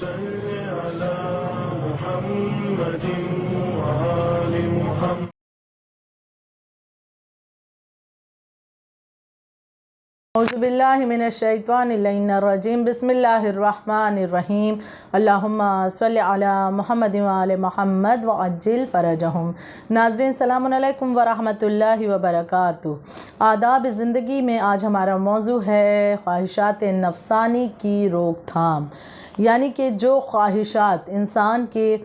صل على محمد وآل محمد. اعوذ باللہ من الشیطان الرجیم. بسم اللہ الرحمن الرحیم. اللہم صلی علی محمد وآل محمد وعجل فرجہم. ناظرین السلام علیکم ورحمۃ اللہ وبرکاتہ. آداب زندگی میں آج ہمارا موضوع ہے خواہشات نفسانی کی روک تھام، یعنی کہ جو خواہشات انسان کے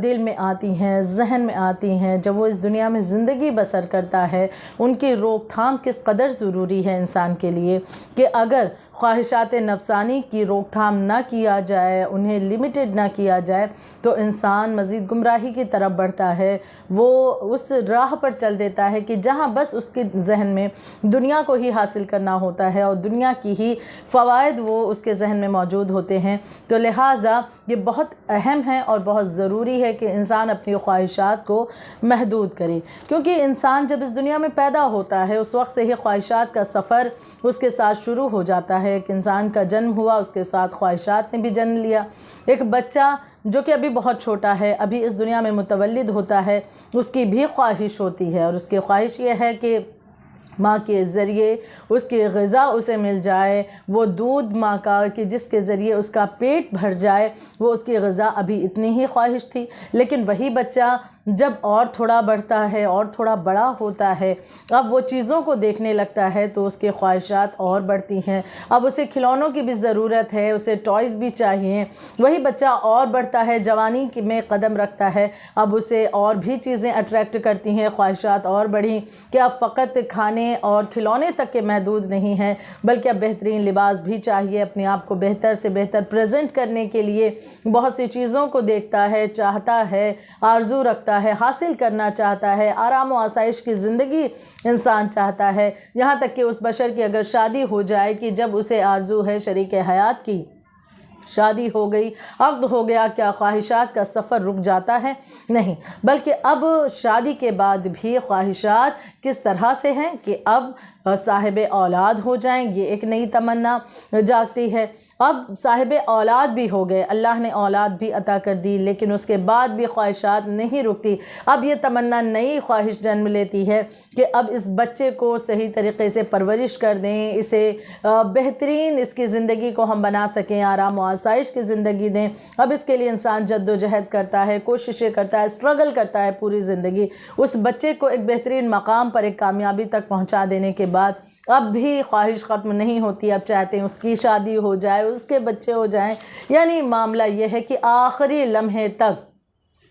دل میں آتی ہیں، ذہن میں آتی ہیں، جب وہ اس دنیا میں زندگی بسر کرتا ہے، ان کی روک تھام کس قدر ضروری ہے انسان کے لیے کہ اگر خواہشات نفسانی کی روک تھام نہ کیا جائے، انہیں لمیٹڈ نہ کیا جائے تو انسان مزید گمراہی کی طرف بڑھتا ہے. وہ اس راہ پر چل دیتا ہے کہ جہاں بس اس کے ذہن میں دنیا کو ہی حاصل کرنا ہوتا ہے اور دنیا کی ہی فوائد وہ اس کے ذہن میں موجود ہوتے ہیں. تو لہٰذا یہ بہت اہم ہے اور بہت ضروری ہے کہ انسان اپنی خواہشات کو محدود کرے، کیونکہ انسان جب اس دنیا میں پیدا ہوتا ہے اس وقت سے ہی خواہشات کا سفر اس کے ساتھ شروع ہو جاتا ہے. ایک انسان کا جنم ہوا، اس کے ساتھ خواہشات نے بھی جنم لیا. ایک بچہ جو کہ ابھی بہت چھوٹا ہے، ابھی اس دنیا میں متولد ہوتا ہے، اس کی بھی خواہش ہوتی ہے، اور اس کی خواہش یہ ہے کہ ماں کے ذریعے اس کی غذا اسے مل جائے، وہ دودھ ماں کا کہ جس کے ذریعے اس کا پیٹ بھر جائے، وہ اس کی غذا ابھی اتنی ہی خواہش تھی. لیکن وہی بچہ جب اور تھوڑا بڑھتا ہے اور تھوڑا بڑا ہوتا ہے، اب وہ چیزوں کو دیکھنے لگتا ہے تو اس کے خواہشات اور بڑھتی ہیں. اب اسے کھلونوں کی بھی ضرورت ہے، اسے ٹوائز بھی چاہیے. وہی بچہ اور بڑھتا ہے، جوانی میں قدم رکھتا ہے، اب اسے اور بھی چیزیں اٹریکٹ کرتی ہیں، خواہشات اور بڑھی کہ اب فقط کھانے اور کھلونے تک کے محدود نہیں ہیں، بلکہ اب بہترین لباس بھی چاہیے. اپنے آپ کو بہتر سے بہتر پریزنٹ کرنے کے لیے بہت سی چیزوں کو دیکھتا ہے، چاہتا ہے، آرزو رکھتا ہے، حاصل کرنا چاہتا ہے. آرام و آسائش کی زندگی انسان چاہتا ہے، یہاں تک کہ اس بشر کی اگر شادی ہو جائے کہ جب اسے آرزو ہے شریک حیات کی، شادی ہو گئی، عقد ہو گیا، کیا خواہشات کا سفر رک جاتا ہے؟ نہیں، بلکہ اب شادی کے بعد بھی خواہشات کس طرح سے ہیں کہ اب صاحب اولاد ہو جائیں، یہ ایک نئی تمنا جاگتی ہے. اب صاحب اولاد بھی ہو گئے، اللہ نے اولاد بھی عطا کر دی، لیکن اس کے بعد بھی خواہشات نہیں رکتی. اب یہ تمنا نئی خواہش جنم لیتی ہے کہ اب اس بچے کو صحیح طریقے سے پرورش کر دیں، اسے بہترین اس کی زندگی کو ہم بنا سکیں، آرام و آسائش کی زندگی دیں. اب اس کے لیے انسان جد و جہد کرتا ہے، کوششیں کرتا ہے، اسٹرگل کرتا ہے پوری زندگی اس بچے کو ایک بہترین مقام پر، ایک کامیابی تک پہنچا دینے کے بعد اب بھی خواہش ختم نہیں ہوتی. اب چاہتے ہیں اس کی شادی ہو جائے، اس کے بچے ہو جائیں. یعنی معاملہ یہ ہے کہ آخری لمحے تک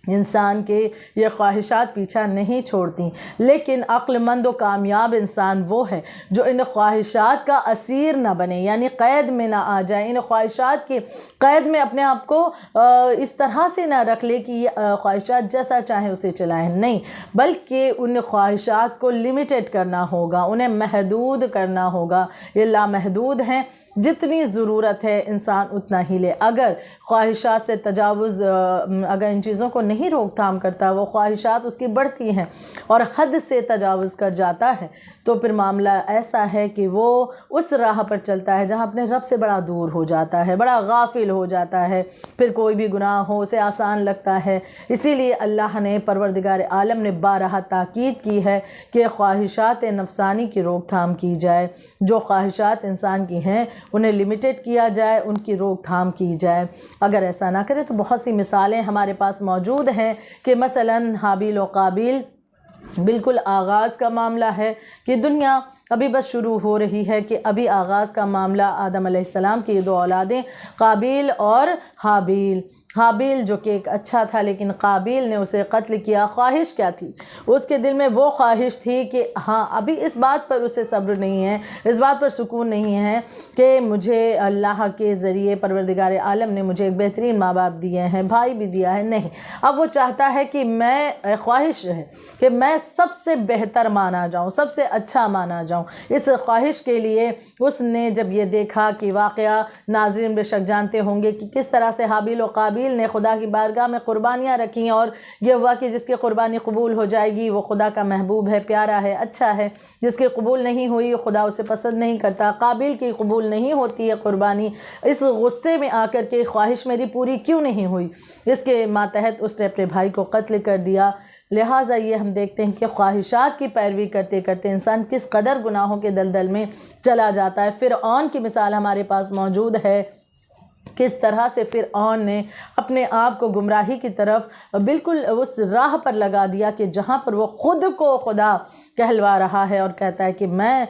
انسان کے یہ خواہشات پیچھا نہیں چھوڑتی. لیکن عقل مند و کامیاب انسان وہ ہے جو ان خواہشات کا اسیر نہ بنے، یعنی قید میں نہ آ جائے، ان خواہشات کی قید میں اپنے آپ کو اس طرح سے نہ رکھ لے کہ یہ خواہشات جیسا چاہیں اسے چلائیں. نہیں، بلکہ ان خواہشات کو لمیٹڈ کرنا ہوگا، انہیں محدود کرنا ہوگا. یہ لامحدود ہیں، جتنی ضرورت ہے انسان اتنا ہی لے. اگر خواہشات سے تجاوز، اگر ان چیزوں کو نہیں روک تھام کرتا، وہ خواہشات اس کی بڑھتی ہیں اور حد سے تجاوز کر جاتا ہے، تو پھر معاملہ ایسا ہے کہ وہ اس راہ پر چلتا ہے جہاں اپنے رب سے بڑا دور ہو جاتا ہے، بڑا غافل ہو جاتا ہے. پھر کوئی بھی گناہ ہو اسے آسان لگتا ہے. اسی لیے اللہ نے، پروردگار عالم نے بارہا تاکید کی ہے کہ خواہشات نفسانی کی روک تھام کی جائے. جو خواہشات انسان کی ہیں انہیں لمیٹڈ کیا جائے، ان کی روک تھام کی جائے. اگر ایسا نہ کرے تو بہت سی مثالیں ہمارے پاس موجود ہیں کہ مثلاً حابیل و قابیل، بالکل آغاز کا معاملہ ہے کہ دنیا ابھی بس شروع ہو رہی ہے، کہ ابھی آغاز کا معاملہ آدم علیہ السلام کی دو اولادیں قابیل اور حابیل. حابیل جو کہ ایک اچھا تھا، لیکن قابیل نے اسے قتل کیا. خواہش کیا تھی؟ اس کے دل میں وہ خواہش تھی کہ ہاں ابھی اس بات پر اسے صبر نہیں ہے، اس بات پر سکون نہیں ہے کہ مجھے اللہ کے ذریعے پروردگار عالم نے مجھے ایک بہترین ماں باپ دیے ہیں، بھائی بھی دیا ہے. نہیں، اب وہ چاہتا ہے کہ میں، خواہش ہے کہ میں سب سے بہتر مانا جاؤں، سب سے اچھا مانا جاؤں. اس خواہش کے لیے اس نے جب یہ دیکھا کہ واقعہ ناظرین بے شک جانتے ہوں گے کہ کس طرح سے حابیل و قابیل قابیل نے خدا کی بارگاہ میں قربانیاں رکھیں اور یہ ہوا کہ جس کی قربانی قبول ہو جائے گی وہ خدا کا محبوب ہے، پیارا ہے، اچھا ہے، جس کی قبول نہیں ہوئی خدا اسے پسند نہیں کرتا۔ قابیل کی قبول نہیں ہوتی ہے قربانی، اس غصے میں آ کر کے خواہش میری پوری کیوں نہیں ہوئی، اس کے ماتحت اس نے اپنے بھائی کو قتل کر دیا۔ لہٰذا یہ ہم دیکھتے ہیں کہ خواہشات کی پیروی کرتے کرتے انسان کس قدر گناہوں کے دلدل میں چلا جاتا ہے۔ فرعون کی مثال ہمارے پاس موجود ہے، کس طرح سے فرعون نے اپنے آپ کو گمراہی کی طرف بالکل اس راہ پر لگا دیا کہ جہاں پر وہ خود کو خدا کہلوا رہا ہے اور کہتا ہے کہ میں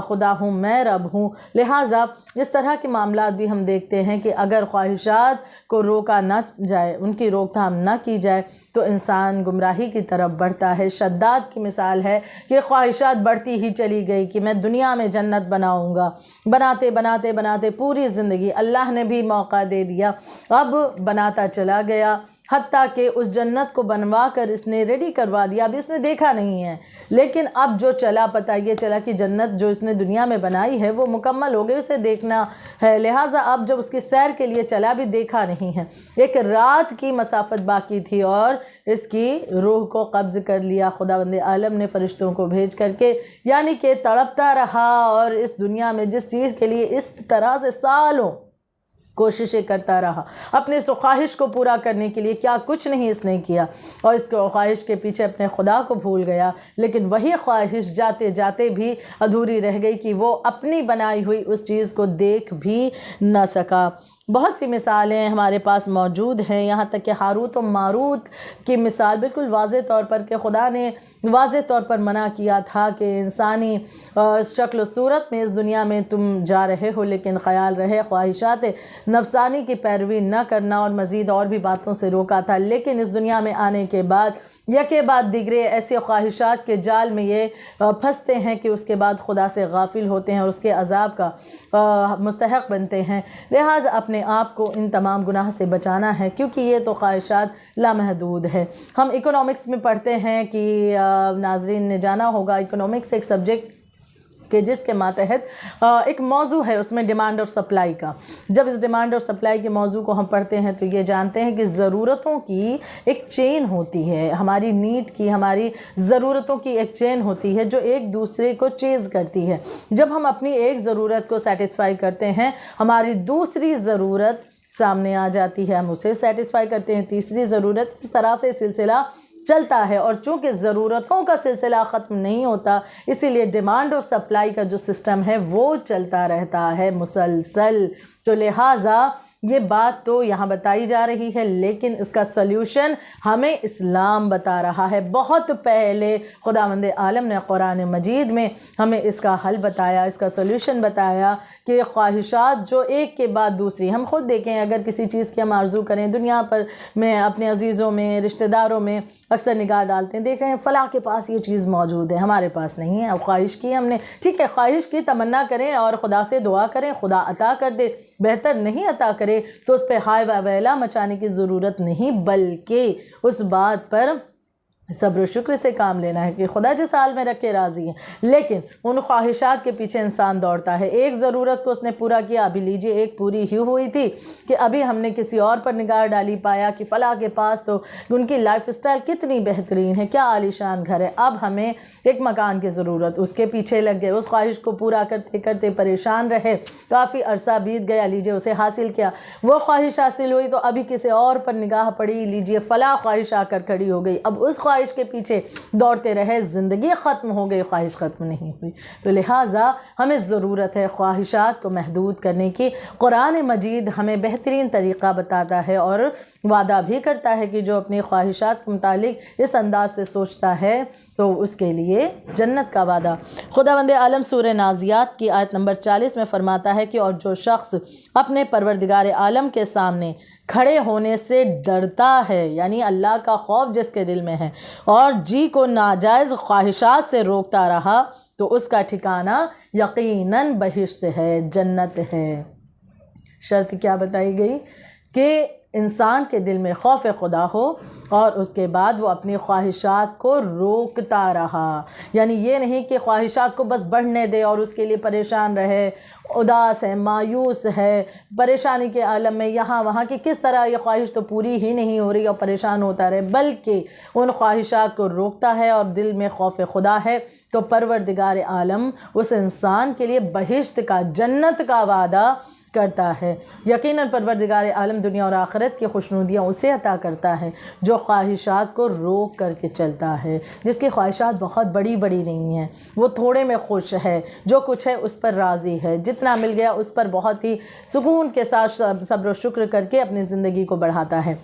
خدا ہوں، میں رب ہوں۔ لہٰذا اس طرح کے معاملات بھی ہم دیکھتے ہیں کہ اگر خواہشات کو روکا نہ جائے، ان کی روک تھام نہ کی جائے تو انسان گمراہی کی طرف بڑھتا ہے۔ شداد کی مثال ہے کہ خواہشات بڑھتی ہی چلی گئی کہ میں دنیا میں جنت بناؤں گا، بناتے بناتے بناتے پوری زندگی اللہ نے بھی موقع دے دیا، اب بناتا چلا گیا، حتیٰ کہ اس جنت کو بنوا کر اس نے ریڈی کروا دیا، اب اس نے دیکھا نہیں ہے، لیکن اب جو چلا پتہ یہ چلا کہ جنت جو اس نے دنیا میں بنائی ہے وہ مکمل ہو گئی، اسے دیکھنا ہے، لہٰذا اب جب اس کی سیر کے لیے چلا بھی دیکھا نہیں ہے، ایک رات کی مسافت باقی تھی اور اس کی روح کو قبض کر لیا خداوند عالم نے فرشتوں کو بھیج کر کے، یعنی کہ تڑپتا رہا اور اس دنیا میں جس چیز کے لیے اس طرح سے سالوں کوششیں کرتا رہا، اپنے اس خواہش کو پورا کرنے کے لیے کیا کچھ نہیں اس نے کیا، اور اس کو خواہش کے پیچھے اپنے خدا کو بھول گیا، لیکن وہی خواہش جاتے جاتے بھی ادھوری رہ گئی کہ وہ اپنی بنائی ہوئی اس چیز کو دیکھ بھی نہ سکا۔ بہت سی مثالیں ہمارے پاس موجود ہیں، یہاں تک کہ ہاروت و ماروت کی مثال بالکل واضح طور پر کہ خدا نے واضح طور پر منع کیا تھا کہ انسانی شکل و صورت میں اس دنیا میں تم جا رہے ہو، لیکن خیال رہے خواہشات نفسانی کی پیروی نہ کرنا، اور مزید اور بھی باتوں سے روکا تھا، لیکن اس دنیا میں آنے کے بعد یکے بعد دیگرے ایسے خواہشات کے جال میں یہ پھنستے ہیں کہ اس کے بعد خدا سے غافل ہوتے ہیں اور اس کے عذاب کا مستحق بنتے ہیں۔ لہٰذا اپنے آپ کو ان تمام گناہ سے بچانا ہے، کیونکہ یہ تو خواہشات لامحدود ہے۔ ہم اکنامکس میں پڑھتے ہیں کہ ناظرین نے جانا ہوگا اکنامکس ایک سبجیکٹ کہ جس کے ماتحت ایک موضوع ہے، اس میں ڈیمانڈ اور سپلائی کا۔ جب اس ڈیمانڈ اور سپلائی کے موضوع کو ہم پڑھتے ہیں تو یہ جانتے ہیں کہ ضرورتوں کی ایک چین ہوتی ہے، ہماری نیڈ کی، ہماری ضرورتوں کی ایک چین ہوتی ہے جو ایک دوسرے کو چیز کرتی ہے۔ جب ہم اپنی ایک ضرورت کو سیٹسفائی کرتے ہیں، ہماری دوسری ضرورت سامنے آ جاتی ہے، ہم اسے سیٹسفائی کرتے ہیں، تیسری ضرورت، اس طرح سے سلسلہ چلتا ہے، اور چونکہ ضرورتوں کا سلسلہ ختم نہیں ہوتا، اسی لیے ڈیمانڈ اور سپلائی کا جو سسٹم ہے وہ چلتا رہتا ہے مسلسل۔ تو لہٰذا یہ بات تو یہاں بتائی جا رہی ہے، لیکن اس کا سلیوشن ہمیں اسلام بتا رہا ہے۔ بہت پہلے خداوند عالم نے قرآن مجید میں ہمیں اس کا حل بتایا، اس کا سلیوشن بتایا کہ خواہشات جو ایک کے بعد دوسری، ہم خود دیکھیں اگر کسی چیز کی ہم آرزو کریں، دنیا پر میں اپنے عزیزوں میں، رشتہ داروں میں اکثر نگاہ ڈالتے ہیں، دیکھ رہے ہیں فلاں کے پاس یہ چیز موجود ہے، ہمارے پاس نہیں ہے، اب خواہش کی ہم نے، ٹھیک ہے خواہش کی، تمنا کریں اور خدا سے دعا کریں خدا عطا کر دے، بہتر نہیں عطا کرے تو اس پہ ہائے ویلا مچانے کی ضرورت نہیں، بلکہ اس بات پر صبر و شکر سے کام لینا ہے کہ خدا جس حال میں رکھے راضی ہے۔ لیکن ان خواہشات کے پیچھے انسان دوڑتا ہے، ایک ضرورت کو اس نے پورا کیا، ابھی لیجئے ایک پوری ہی ہوئی تھی کہ ابھی ہم نے کسی اور پر نگاہ ڈالی، پایا کہ فلاں کے پاس تو ان کی لائف اسٹائل کتنی بہترین ہے، کیا عالیشان گھر ہے، اب ہمیں ایک مکان کی ضرورت، اس کے پیچھے لگ گئے، اس خواہش کو پورا کرتے کرتے پریشان رہے، کافی عرصہ بیت گیا، لیجئے اسے حاصل کیا، وہ خواہش حاصل ہوئی تو ابھی کسی اور پر نگاہ پڑی، لیجئے فلاں خواہش آ کر کھڑی ہو گئی، اب اس خواہش کے پیچھے دوڑتے رہے، زندگی ختم ہو گئی، خواہش ختم نہیں ہوئی۔ تو لہٰذا ہمیں ضرورت ہے خواہشات کو محدود کرنے کی۔ قرآن مجید ہمیں بہترین طریقہ بتاتا ہے اور وعدہ بھی کرتا ہے کہ جو اپنی خواہشات کے متعلق اس انداز سے سوچتا ہے تو اس کے لیے جنت کا وعدہ۔ خداوند عالم سورہ نازیات کی آیت نمبر 40 میں فرماتا ہے کہ اور جو شخص اپنے پروردگار عالم کے سامنے کھڑے ہونے سے ڈرتا ہے، یعنی اللہ کا خوف جس کے دل میں ہے، اور جی کو ناجائز خواہشات سے روکتا رہا تو اس کا ٹھکانہ یقیناً بہشت ہے، جنت ہے۔ شرط کیا بتائی گئی کہ انسان کے دل میں خوف خدا ہو اور اس کے بعد وہ اپنی خواہشات کو روکتا رہا، یعنی یہ نہیں کہ خواہشات کو بس بڑھنے دے اور اس کے لیے پریشان رہے، اداس ہے، مایوس ہے، پریشانی کے عالم میں یہاں وہاں کہ کس طرح یہ خواہش تو پوری ہی نہیں ہو رہی اور پریشان ہوتا رہے، بلکہ ان خواہشات کو روکتا ہے اور دل میں خوف خدا ہے تو پروردگار عالم اس انسان کے لیے بہشت کا، جنت کا وعدہ کرتا ہے۔ یقیناً پروردگار عالم دنیا اور آخرت کی خوشنودیاں اسے عطا کرتا ہے جو خواہشات کو روک کر کے چلتا ہے، جس کی خواہشات بہت بڑی بڑی نہیں ہیں، وہ تھوڑے میں خوش ہے، جو کچھ ہے اس پر راضی ہے، جتنا مل گیا اس پر بہت ہی سکون کے ساتھ صبر و شکر کر کے اپنی زندگی کو بڑھاتا ہے۔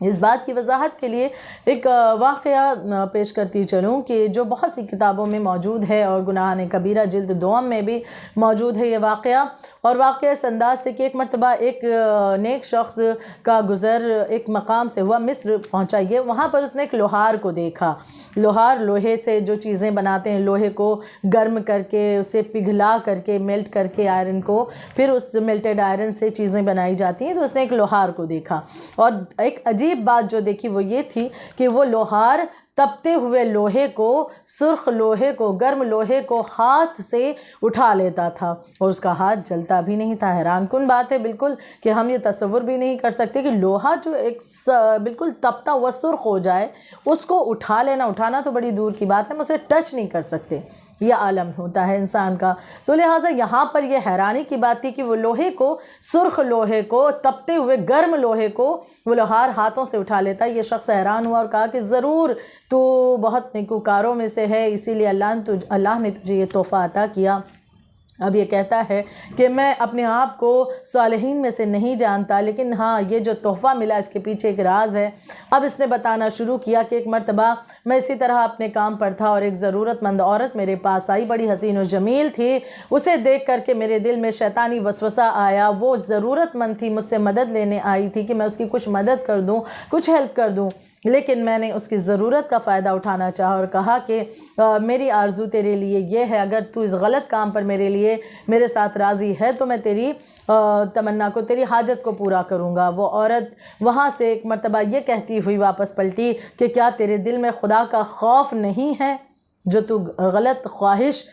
اس بات کی وضاحت کے لیے ایک واقعہ پیش کرتی چلوں کہ جو بہت سی کتابوں میں موجود ہے اور گناہان کبیرہ جلد دوم میں بھی موجود ہے یہ واقعہ، اور واقعہ اس انداز سے کہ ایک مرتبہ ایک نیک شخص کا گزر ایک مقام سے ہوا، مصر پہنچا یہ، وہاں پر اس نے ایک لوہار کو دیکھا۔ لوہار لوہے سے جو چیزیں بناتے ہیں، لوہے کو گرم کر کے اسے پگھلا کر کے میلٹ کر کے آئرن کو، پھر اس میلٹڈ آئرن سے چیزیں بنائی جاتی ہیں، تو اس نے ایک لوہار کو دیکھا اور ایک عجیب بات جو دیکھی وہ یہ تھی کہ وہ لوہار تپتے ہوئے لوہے کو، سرخ لوہے کو، گرم لوہے کو ہاتھ سے اٹھا لیتا تھا اور اس کا ہاتھ جلتا بھی نہیں تھا۔ حیران کن بات ہے بالکل کہ ہم یہ تصور بھی نہیں کر سکتے کہ لوہا جو ایک بالکل تپتا ہوا سرخ ہو جائے اس کو اٹھا لینا، اٹھانا تو بڑی دور کی بات ہے، ہم اسے ٹچ نہیں کر سکتے، یہ عالم ہوتا ہے انسان کا۔ تو لہٰذا یہاں پر یہ حیرانی کی بات تھی کہ وہ لوہے کو، سرخ لوہے کو، تپتے ہوئے گرم لوہے کو وہ لوہار ہاتھوں سے اٹھا لیتا ہے۔ یہ شخص حیران ہوا اور کہا کہ ضرور تو بہت نیکوکاروں میں سے ہے، اسی لیے اللہ نے تجھے یہ تحفہ عطا کیا۔ اب یہ کہتا ہے کہ میں اپنے آپ کو صالحین میں سے نہیں جانتا، لیکن ہاں یہ جو تحفہ ملا اس کے پیچھے ایک راز ہے۔ اب اس نے بتانا شروع کیا کہ ایک مرتبہ میں اسی طرح اپنے کام پر تھا اور ایک ضرورت مند عورت میرے پاس آئی، بڑی حسین و جمیل تھی، اسے دیکھ کر کے میرے دل میں شیطانی وسوسہ آیا، وہ ضرورت مند تھی، مجھ سے مدد لینے آئی تھی کہ میں اس کی کچھ مدد کر دوں، کچھ ہیلپ کر دوں، لیکن میں نے اس کی ضرورت کا فائدہ اٹھانا چاہا اور کہا کہ میری آرزو تیرے لیے یہ ہے، اگر تو اس غلط کام پر میرے ساتھ راضی ہے تو میں تیری تمنا کو، تیری حاجت کو پورا کروں گا۔ وہ عورت وہاں سے ایک مرتبہ یہ کہتی ہوئی واپس پلٹی کہ کیا تیرے دل میں خدا کا خوف نہیں ہے جو تو غلط خواہش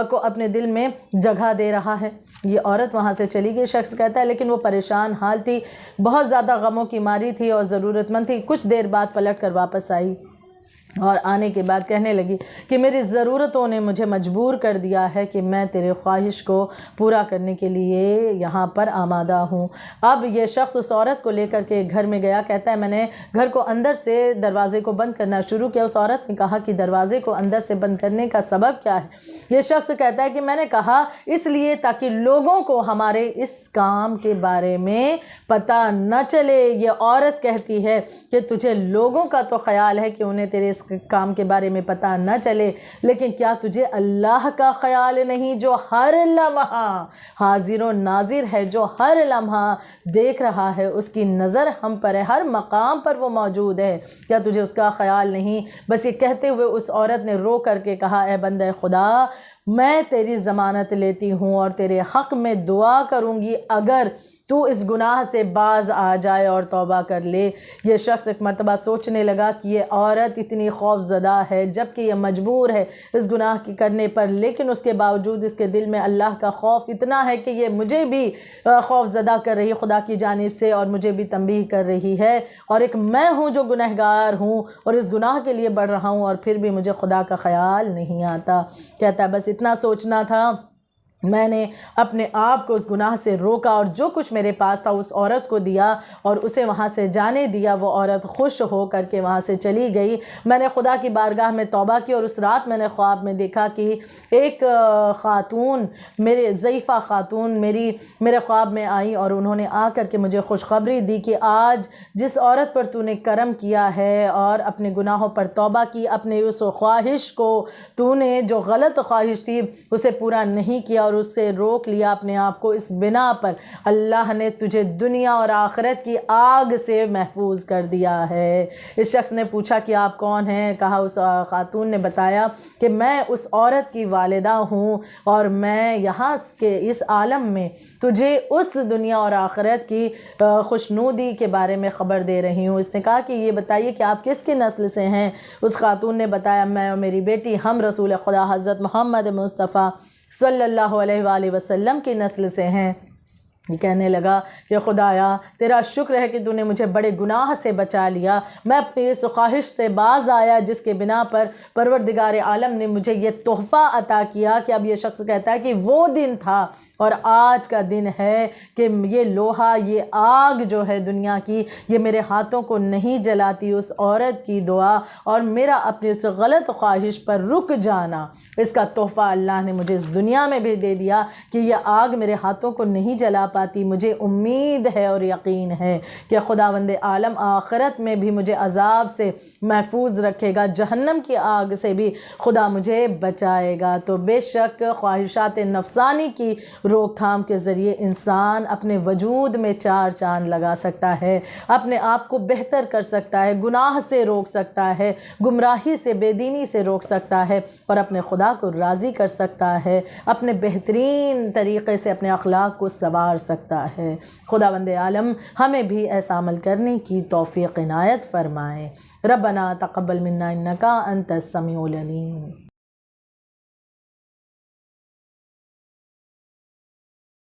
کو اپنے دل میں جگہ دے رہا ہے؟ یہ عورت وہاں سے چلی گئی۔ شخص کہتا ہے لیکن وہ پریشان حال تھی، بہت زیادہ غموں کی ماری تھی اور ضرورت مند تھی، کچھ دیر بعد پلٹ کر واپس آئی اور آنے کے بعد کہنے لگی کہ میری ضرورتوں نے مجھے مجبور کر دیا ہے کہ میں تیرے خواہش کو پورا کرنے کے لیے یہاں پر آمادہ ہوں۔ اب یہ شخص اس عورت کو لے کر کے گھر میں گیا، کہتا ہے میں نے گھر کو اندر سے دروازے کو بند کرنا شروع کیا۔ اس عورت نے کہا کہ دروازے کو اندر سے بند کرنے کا سبب کیا ہے؟ یہ شخص کہتا ہے کہ میں نے کہا اس لیے تاکہ لوگوں کو ہمارے اس کام کے بارے میں پتہ نہ چلے۔ یہ عورت کہتی ہے کہ تجھے لوگوں کا تو خیال ہے کہ انہیں تیرے اس کام کے بارے میں پتہ نہ چلے، لیکن کیا تجھے اللہ کا خیال نہیں جو ہر لمحہ حاضر و ناظر ہے، جو ہر لمحہ دیکھ رہا ہے، اس کی نظر ہم پر ہے، ہر مقام پر وہ موجود ہے، کیا تجھے اس کا خیال نہیں؟ بس یہ کہتے ہوئے اس عورت نے رو کر کے کہا اے بندہ خدا، میں تیری ضمانت لیتی ہوں اور تیرے حق میں دعا کروں گی اگر تو اس گناہ سے باز آ جائے اور توبہ کر لے۔ یہ شخص ایک مرتبہ سوچنے لگا کہ یہ عورت اتنی خوف زدہ ہے جبکہ یہ مجبور ہے اس گناہ کی کرنے پر، لیکن اس کے باوجود اس کے دل میں اللہ کا خوف اتنا ہے کہ یہ مجھے بھی خوف زدہ کر رہی ہے خدا کی جانب سے اور مجھے بھی تنبیہ کر رہی ہے، اور ایک میں ہوں جو گنہگار ہوں اور اس گناہ کے لیے بڑھ رہا ہوں اور پھر بھی مجھے خدا کا خیال نہیں آتا۔ کہتا ہے بس اتنا سوچنا تھا، میں نے اپنے آپ کو اس گناہ سے روکا اور جو کچھ میرے پاس تھا اس عورت کو دیا اور اسے وہاں سے جانے دیا۔ وہ عورت خوش ہو کر کے وہاں سے چلی گئی۔ میں نے خدا کی بارگاہ میں توبہ کی اور اس رات میں نے خواب میں دیکھا کہ ایک خاتون، میرے ضعیفہ خاتون میرے خواب میں آئی اور انہوں نے آ کر کے مجھے خوشخبری دی کہ آج جس عورت پر تو نے کرم کیا ہے اور اپنے گناہوں پر توبہ کی، اپنے اس خواہش کو تو نے جو غلط خواہش تھی اسے پورا نہیں کیا اور اور اس سے روک لیا اپنے آپ کو، اس بنا پر اللہ نے تجھے دنیا اور آخرت کی آگ سے محفوظ کر دیا ہے۔ اس شخص نے پوچھا کہ آپ کون ہیں؟ کہا، اس خاتون نے بتایا کہ میں اس عورت کی والدہ ہوں اور میں یہاں کے اس عالم میں تجھے اس دنیا اور آخرت کی خوشنودی کے بارے میں خبر دے رہی ہوں۔ اس نے کہا کہ یہ بتائیے کہ آپ کس کی نسل سے ہیں؟ اس خاتون نے بتایا، میں اور میری بیٹی ہم رسول خدا حضرت محمد مصطفیٰ صلی اللہ علیہ وآلہ وسلم کی نسل سے ہیں۔ یہ کہنے لگا کہ خدایا تیرا شکر ہے کہ تو نے مجھے بڑے گناہ سے بچا لیا، میں اپنی اس خواہش سے باز آیا جس کے بنا پر پروردگار عالم نے مجھے یہ تحفہ عطا کیا۔ کہ اب یہ شخص کہتا ہے کہ وہ دن تھا اور آج کا دن ہے کہ یہ لوہا، یہ آگ جو ہے دنیا کی، یہ میرے ہاتھوں کو نہیں جلاتی۔ اس عورت کی دعا اور میرا اپنی اس غلط خواہش پر رک جانا، اس کا تحفہ اللہ نے مجھے اس دنیا میں بھی دے دیا کہ یہ آگ میرے ہاتھوں کو نہیں جلا پاتی۔ مجھے امید ہے اور یقین ہے کہ خداوند عالم آخرت میں بھی مجھے عذاب سے محفوظ رکھے گا، جہنم کی آگ سے بھی خدا مجھے بچائے گا۔ تو بے شک خواہشات نفسانی کی روک تھام کے ذریعے انسان اپنے وجود میں چار چاند لگا سکتا ہے، اپنے آپ کو بہتر کر سکتا ہے، گناہ سے روک سکتا ہے، گمراہی سے، بے دینی سے روک سکتا ہے اور اپنے خدا کو راضی کر سکتا ہے، اپنے بہترین طریقے سے اپنے اخلاق کو سنوار سکتا ہے۔ خداوند عالم ہمیں بھی ایسا عمل کرنے کی توفیق عنایت فرمائے۔ ربنا تقبل منا انکا انت السمیع العلیم۔